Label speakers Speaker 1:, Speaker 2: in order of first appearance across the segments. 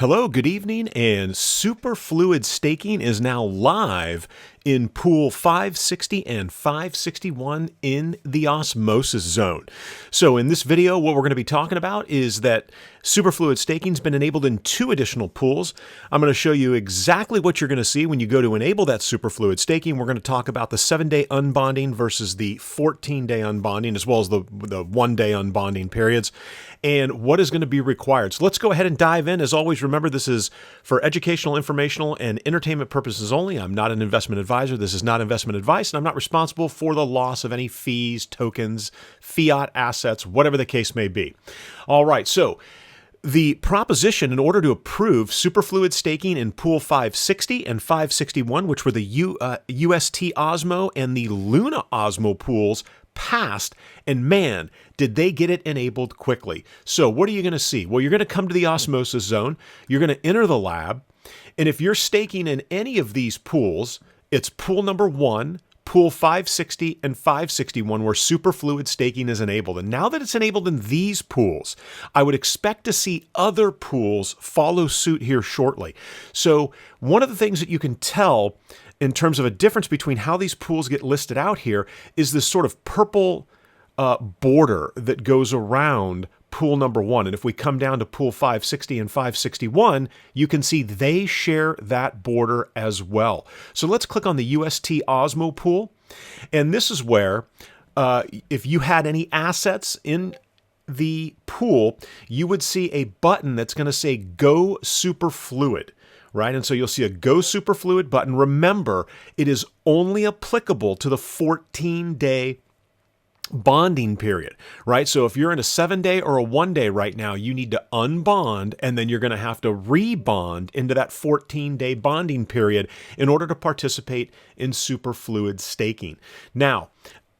Speaker 1: Hello, good evening, and Superfluid staking is now live in pool 560 and 561 in the Osmosis zone. So in this video, what we're going to be talking about is that Superfluid staking has been enabled in 2 additional pools. I'm going to show you exactly what you're going to see when you go to enable that Superfluid staking. We're going to talk about the 7-day unbonding versus the 14-day unbonding, as well as the 1-day unbonding periods, and what is going to be required. So let's go ahead and dive in. As always, remember this is for educational, informational, and entertainment purposes only. I'm not an investment advisor. This is not investment advice, and I'm not responsible for the loss of any fees, tokens, fiat assets, whatever the case may be. All right, so the proposition in order to approve Superfluid staking in pool 560 and 561, which were the UST Osmo and the Luna Osmo pools, passed, and man, did they get it enabled quickly. So what are you going to see? Well, you're going to come to the Osmosis zone, you're going to enter the lab, and if you're staking in any of these pools, it's pool number 1, pool 560 and 561 where Superfluid staking is enabled. And now that it's enabled in these pools, I would expect to see other pools follow suit here shortly. So one of the things that you can tell in terms of a difference between how these pools get listed out here is this sort of purple border that goes around pool number 1. And if we come down to pool 560 and 561, you can see they share that border as well. So let's click on the UST Osmo pool. And this is where if you had any assets in the pool, you would see a button that's going to say Go Superfluid. Right? And so you'll see a Go Superfluid button. Remember, it is only applicable to the 14-day bonding period, right? So if you're in a 7-day or a 1-day right now, you need to unbond, and then you're going to have to rebond into that 14-day bonding period in order to participate in Superfluid staking. Now,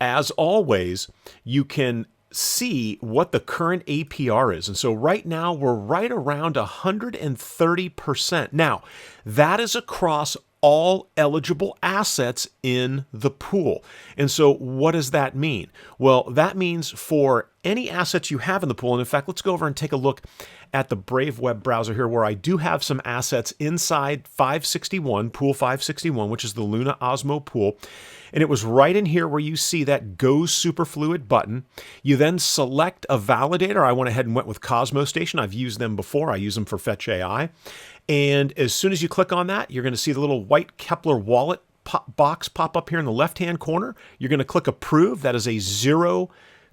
Speaker 1: as always, you can see what the current APR is. And so right now we're right around 130%. Now, that is across all eligible assets in the pool. And so what does that mean? Well, that means for any assets you have in the pool, and in fact, let's go over and take a look at the Brave web browser here where I do have some assets inside 561, pool 561, which is the Luna Osmo pool. And it was right in here where you see that Go Superfluid button. You then select a validator. I went ahead and went with Cosmos Station. I've used them before. I use them for Fetch AI. And as soon as you click on that, you're going to see the little white Kepler wallet box pop up here in the left-hand corner. You're going to click Approve. That is a zero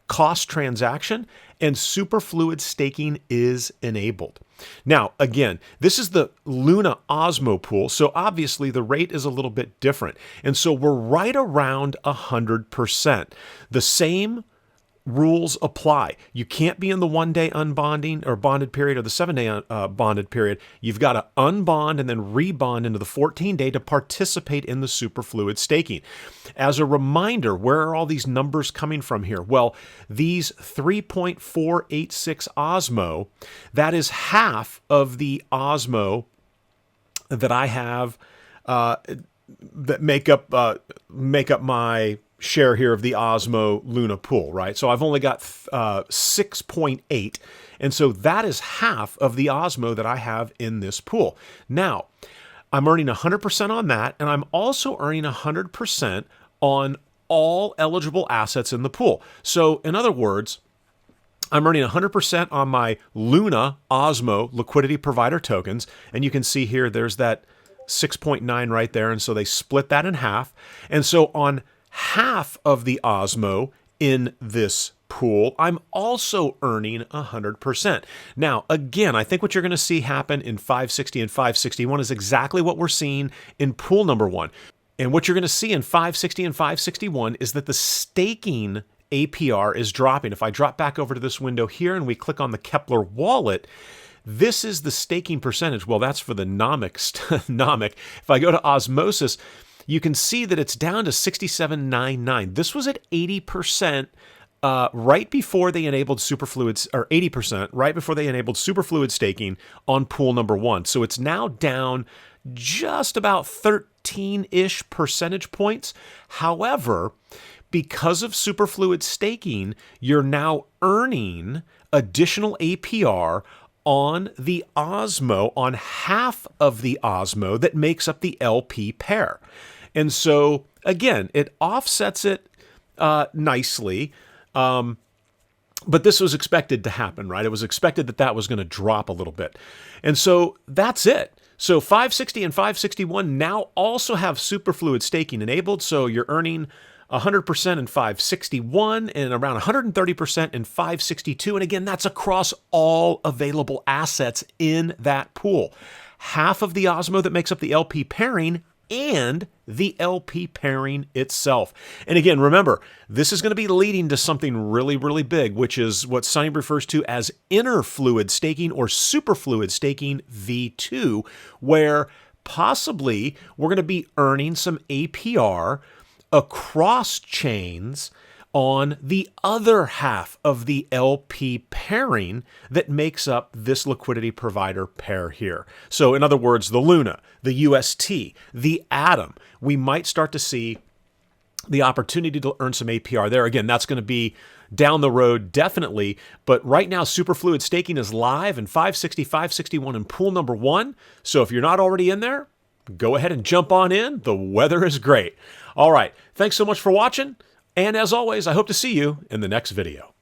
Speaker 1: cost transaction, and Superfluid staking is enabled. Now, again, this is the Luna Osmo pool, so obviously the rate is a little bit different. And so we're right around 100%. The same rules apply. You can't be in the 1-day unbonding or bonded period or the 7-day bonded period. You've got to unbond and then rebond into the 14-day to participate in the Superfluid staking. As a reminder, where are all these numbers coming from here? Well, these 3.486 Osmo, that is half of the Osmo that I have that make up my share here of the Osmo Luna pool, right? So I've only got 6.8, and so that is half of the Osmo that I have in this pool. Now, I'm earning 100% on that, and I'm also earning 100% on all eligible assets in the pool. So in other words, I'm earning 100% on my Luna Osmo liquidity provider tokens, and you can see here there's that 6.9 right there, and so they split that in half. And so on half of the Osmo in this pool, I'm also earning 100%. Now, again, I think what you're going to see happen in 560 and 561 is exactly what we're seeing in pool number 1. And what you're going to see in 560 and 561 is that the staking APR is dropping. If I drop back over to this window here and we click on the Kepler wallet, this is the staking percentage. Well, that's for the nomic. If I go to Osmosis, you can see that it's down to 67.99. This was at 80% right before they enabled Superfluid, or 80% right before they enabled Superfluid staking on pool number 1. So it's now down just about 13-ish percentage points. However, because of Superfluid staking, you're now earning additional APR on the OSMO, on half of the OSMO that makes up the LP pair. And so, again, it offsets it nicely, but this was expected to happen, right? It was expected that that was going to drop a little bit. And so that's it. So 560 and 561 now also have superfluid staking enabled, so you're earning 100% in 561 and around 130% in 562. And again, that's across all available assets in that pool. Half of the OSMO that makes up the LP pairing and the LP pairing itself. And again, remember, this is going to be leading to something really, really big, which is what Sonny refers to as interfluid staking or superfluid staking V2, where possibly we're going to be earning some APR across chains on the other half of the LP pairing that makes up this liquidity provider pair here. So in other words, the Luna, the UST, the Atom, we might start to see the opportunity to earn some APR there. Again, that's going to be down the road, definitely. But right now, Superfluid Staking is live in 560, 561 in pool number 1. So if you're not already in there, go ahead and jump on in. The weather is great. All right. Thanks so much for watching. And as always, I hope to see you in the next video.